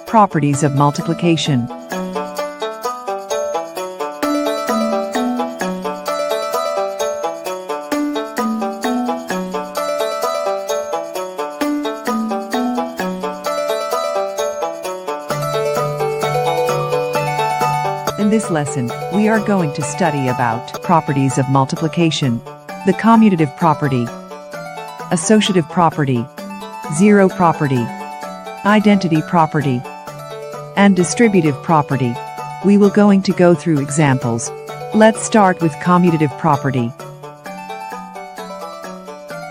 Properties of multiplication. In this lesson, we are going to study about properties of multiplication, the commutative property, associative property, zero property, identity property, and distributive property. We will going to go through examples. Let's start with commutative property.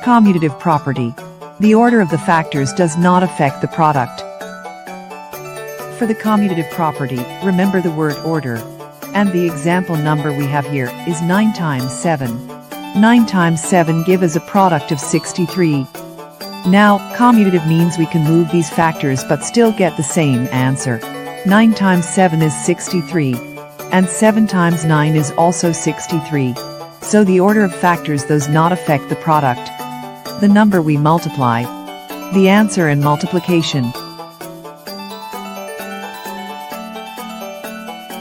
Commutative property. The order of the factors does not affect the product. For the commutative property, remember the word order. And the example number we have here is 9 times 7. 9 times 7 give us a product of 63. Now, commutative means we can move these factors but still get the same answer. 9 times 7 is 63. And 7 times 9 is also 63. So the order of factors does not affect the product. The number we multiply. The answer in multiplication.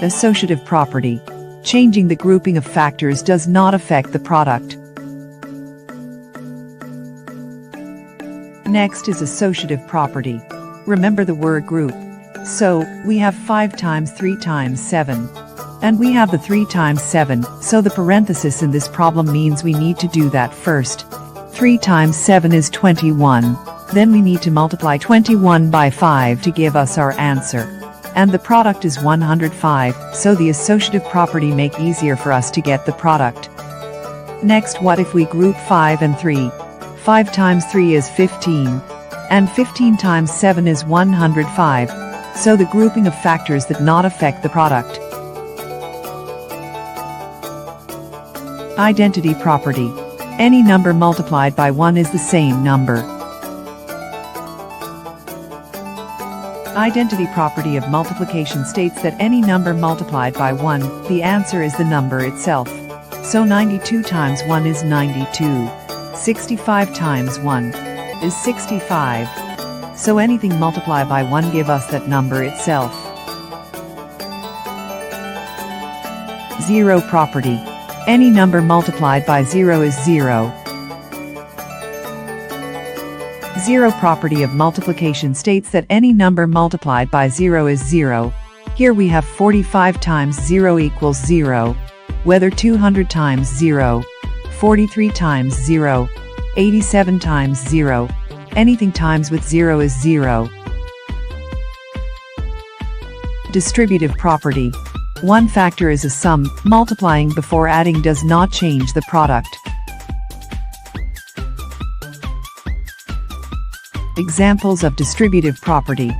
Associative property. Changing the grouping of factors does not affect the product. Next is associative property. Remember the word group. So, we have 5 times 3 times 7. And we have the 3 times 7, so the parenthesis in this problem means we need to do that first. 3 times 7 is 21. Then we need to multiply 21 by 5 to give us our answer. And the product is 105, so the associative property make easier for us to get the product. Next, what if we group 5 and 3? 5 times 3 is 15. And 15 times 7 is 105. So the grouping of factors that not affect the product. Identity property. Any number multiplied by 1 is the same number. Identity property of multiplication states that any number multiplied by 1, the answer is the number itself. So 92 times 1 is 92. 65 times 1 is 65. So anything multiplied by 1 give us that number itself. Zero property. Any number multiplied by 0 is 0. Zero property of multiplication states that any number multiplied by 0 is 0. Here we have 45 times 0 equals 0. Whether 200 times 0, 43 times 0, 87 times 0. Anything times with 0 is 0. Distributive property. One factor is a sum, multiplying before adding does not change the product. Examples of distributive property.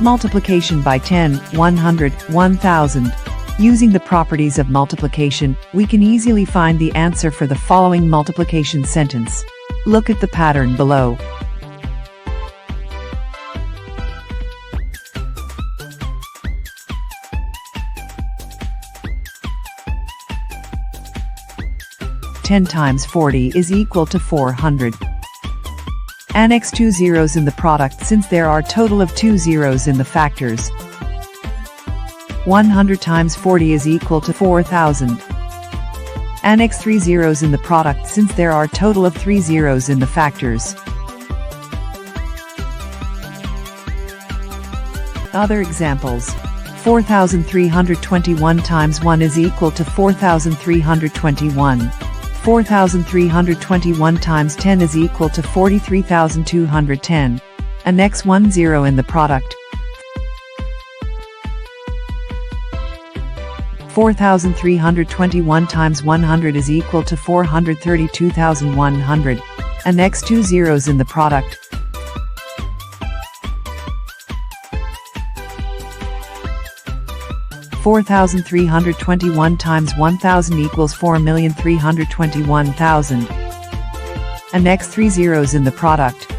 Multiplication by 10, 100, 1000. Using the properties of multiplication, we can easily find the answer for the following multiplication sentence. Look at the pattern below. "10 times 40 is equal to 400. Annex 2 zeros in the product since there are total of 2 zeros in the factors. 100 times 40 is equal to 4000. Annex 3 zeros in the product since there are total of 3 zeros in the factors. Other examples. 4321 times 1 is equal to 4321. 4321 times 10 is equal to 43,210. Annex 1 zero in the product. 4,321 times 100 is equal to 432,100. And next two zeros in the product. $4,321 times 1,000 equals 4,321,000. And next three zeros in the product.